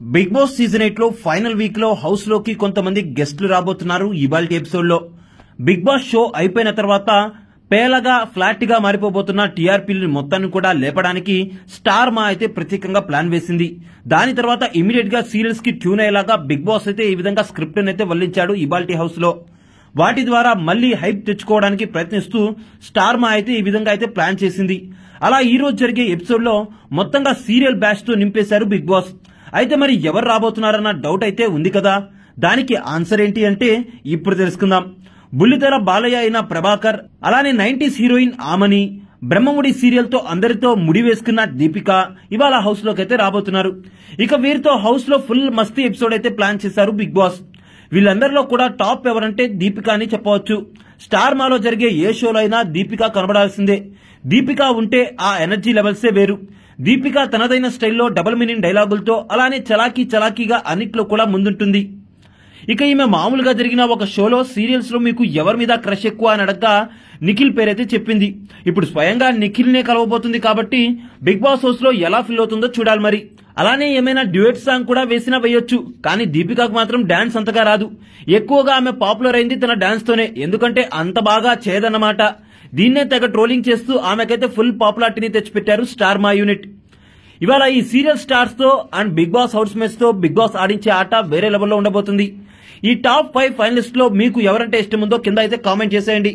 Big boss season 8 లో final week లో house లోకి కొంతమంది గెస్టులు రాబోతున్నారు. ఇవాల్టి ఎపిసోడ్ లో బిగ్ బాస్ షో అయిపోయిన తర్వాత పేలగా ఫ్లాట్ గా మారిపోబోతున్న టీఆర్పీలు మొత్తాన్ని కూడా లేపడానికి స్టార్ మా అయితే ప్రత్యేకంగా ప్లాన్ వేసింది. దాని తర్వాత ఇమీడియట్ గా సీరియల్స్ కి ట్యూన్ అయ్యేలాగా బిగ్ బాస్ అయితే ఈ విధంగా స్క్రిప్ట్ అయితే వల్లించాడు ఇవాల్టి హౌస్ లో. వాటి ద్వారా మళ్లీ హైప్ తెచ్చుకోవడానికి ప్రయత్నిస్తూ స్టార్ మా అయితే ఈ విధంగా అయితే ప్లాన్ చేసింది. అలా ఈ రోజు జరిగే ఎపిసోడ్ లో మొత్తంగా సీరియల్ బ్యాచ్ తో నింపేశారు బిగ్ బాస్. అయితే మరి ఎవరు రాబోతున్నారన్న డౌట్ అయితే ఉంది కదా, దానికి ఆన్సర్ ఏంటి అంటే ఇప్పుడు తెలుసుకుందాం. బుల్లితెర బాలయ్య అయిన ప్రభాకర్, అలానే 90s heroine Amani, Brahmamudi serial తో అందరితో ముడి వేసుకున్న దీపిక ఇవాళ హౌస్ లోకి అయితే రాబోతున్నారు. ఇక వీరితో హౌస్ లో ఫుల్ మస్తీ ఎపిసోడ్ అయితే ప్లాన్ చేశారు బిగ్ బాస్. వీళ్ళందరిలో కూడా టాప్ ఎవరంటే దీపిక అని చెప్పవచ్చు. స్టార్ మాలో జరిగే ఏ షోలో అయినా దీపిక కనబడాల్సిందే. దీపిక ఉంటే ఆ ఎనర్జీ లెవెల్సే వేరు. దీపిక తనదైన స్టైల్లో డబుల్ మీనింగ్ డైలాగులతో అలానే చలాకీగా అన్నిట్లో కూడా ముందుంటుంది. ఇక ఈమె మామూలుగా జరిగిన ఒక షోలో సీరియల్స్ లో మీకు ఎవరి మీద క్రష్ ఎక్కువ అని అడగ్గా నిఖిల్ పేరైతే చెప్పింది. ఇప్పుడు స్వయంగా నిఖిల్ నే కలవబోతుంది కాబట్టి బిగ్ బాస్ హౌస్ లో ఎలా ఫీల్ అవుతుందో చూడాలి. మరి అలానే ఏమైనా డ్యూయట్ సాంగ్ కూడా వేసినా వేయొచ్చు, కానీ దీపికకు మాత్రం డాన్స్ అంతగా రాదు. ఎక్కువగా ఆమె పాపులర్ అయింది తన డాన్స్ తోనే, ఎందుకంటే అంత బాగా చేయదన్నమాట. దీన్నే తెగ ట్రోలింగ్ చేస్తూ ఆమెకైతే ఫుల్ పాపులారిటీని తెచ్చిపెట్టారు స్టార్ మా యూనిట్. ఇవాళ ఈ సీరియల్ స్టార్స్ తో and Bigg Boss housemates తో బిగ్ బాస్ ఆడించే ఆట వేరే లెవెల్లో ఉండబోతుంది. ఈ టాప్ 5 ఫైనలిస్ట్ లో మీకు ఎవరంటే ఇష్టం ఉందో కింద అయితే కామెంట్ చేసేయండి.